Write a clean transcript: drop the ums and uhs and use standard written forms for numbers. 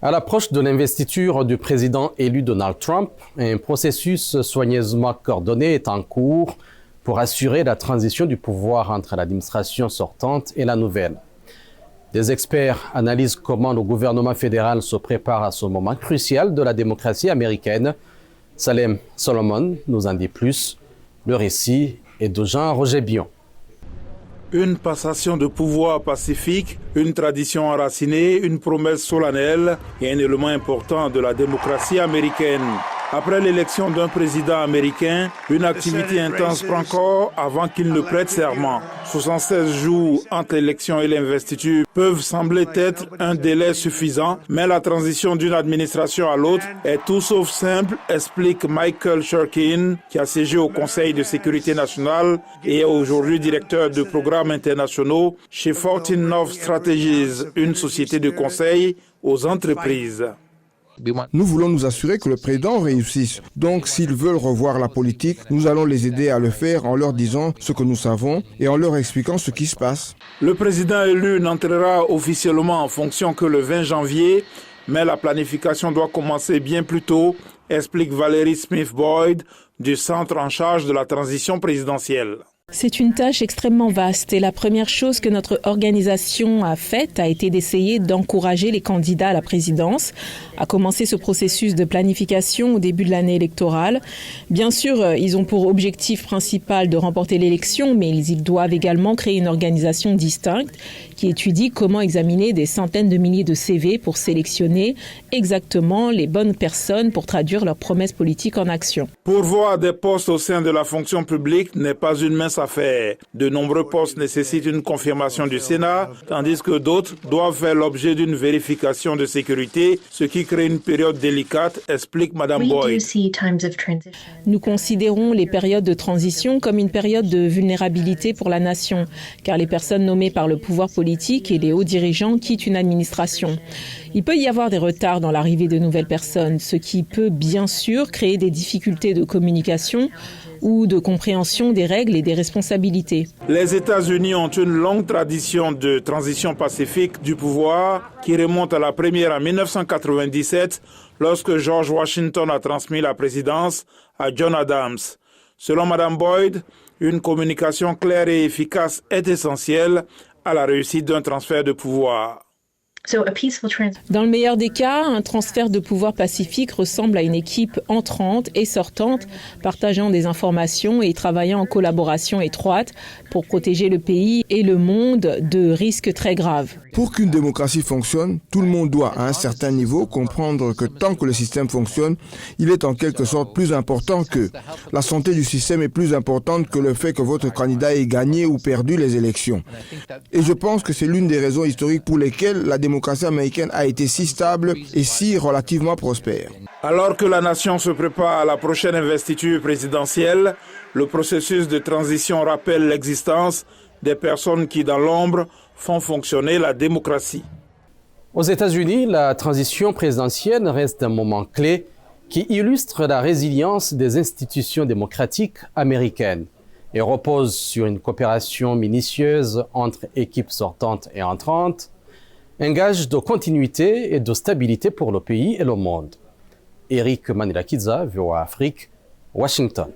À l'approche de l'investiture du président élu Donald Trump, un processus soigneusement coordonné est en cours pour assurer la transition du pouvoir entre l'administration sortante et la nouvelle. Des experts analysent comment le gouvernement fédéral se prépare à ce moment crucial de la démocratie américaine. Salem Solomon nous en dit plus. Le récit est de Jean-Roger Bion. Une passation de pouvoir pacifique, une tradition enracinée, une promesse solennelle et un élément important de la démocratie américaine. Après l'élection d'un président américain, une activité intense prend corps avant qu'il ne prête serment. 76 jours entre l'élection et l'investiture peuvent sembler être un délai suffisant, mais la transition d'une administration à l'autre est tout sauf simple, explique Michael Shurkin, qui a siégé au Conseil de sécurité nationale et est aujourd'hui directeur de programmes internationaux chez 14 North Strategies, une société de conseil aux entreprises. Nous voulons nous assurer que le président réussisse. Donc, s'ils veulent revoir la politique, nous allons les aider à le faire en leur disant ce que nous savons et en leur expliquant ce qui se passe. Le président élu n'entrera officiellement en fonction que le 20 janvier, mais la planification doit commencer bien plus tôt, explique Valérie Smith-Boyd du Centre en charge de la transition présidentielle. C'est une tâche extrêmement vaste et la première chose que notre organisation a faite a été d'essayer d'encourager les candidats à la présidence à commencer ce processus de planification au début de l'année électorale. Bien sûr, ils ont pour objectif principal de remporter l'élection, mais ils doivent également créer une organisation distincte qui étudie comment examiner des centaines de milliers de CV pour sélectionner exactement les bonnes personnes pour traduire leurs promesses politiques en action. Pourvoir des postes au sein de la fonction publique n'est pas une mince affaire. De nombreux postes nécessitent une confirmation du Sénat, tandis que d'autres doivent faire l'objet d'une vérification de sécurité, ce qui crée une période délicate, explique Mme Boyd. Nous considérons les périodes de transition comme une période de vulnérabilité pour la nation, car les personnes nommées par le pouvoir politique et les hauts dirigeants quittent une administration. Il peut y avoir des retards dans l'arrivée de nouvelles personnes, ce qui peut bien sûr créer des difficultés de communication ou de compréhension des règles et des responsabilités. Les États-Unis ont une longue tradition de transition pacifique du pouvoir qui remonte à la première en 1997 lorsque George Washington a transmis la présidence à John Adams. Selon Mme Boyd, une communication claire et efficace est essentielle à la réussite d'un transfert de pouvoir. Dans le meilleur des cas, un transfert de pouvoir pacifique ressemble à une équipe entrante et sortante, partageant des informations et travaillant en collaboration étroite pour protéger le pays et le monde de risques très graves. Pour qu'une démocratie fonctionne, tout le monde doit, à un certain niveau, comprendre que tant que le système fonctionne, il est en quelque sorte plus important que la santé du système est plus importante que le fait que votre candidat ait gagné ou perdu les élections. Et je pense que c'est l'une des raisons historiques pour lesquelles la démocratie américaine a été si stable et si relativement prospère. Alors que la nation se prépare à la prochaine investiture présidentielle, le processus de transition rappelle l'existence des personnes qui, dans l'ombre, font fonctionner la démocratie. Aux États-Unis, la transition présidentielle reste un moment clé qui illustre la résilience des institutions démocratiques américaines et repose sur une coopération minutieuse entre équipes sortantes et entrantes, un gage de continuité et de stabilité pour le pays et le monde. Eric Manilakidza, VOA Afrique, Washington.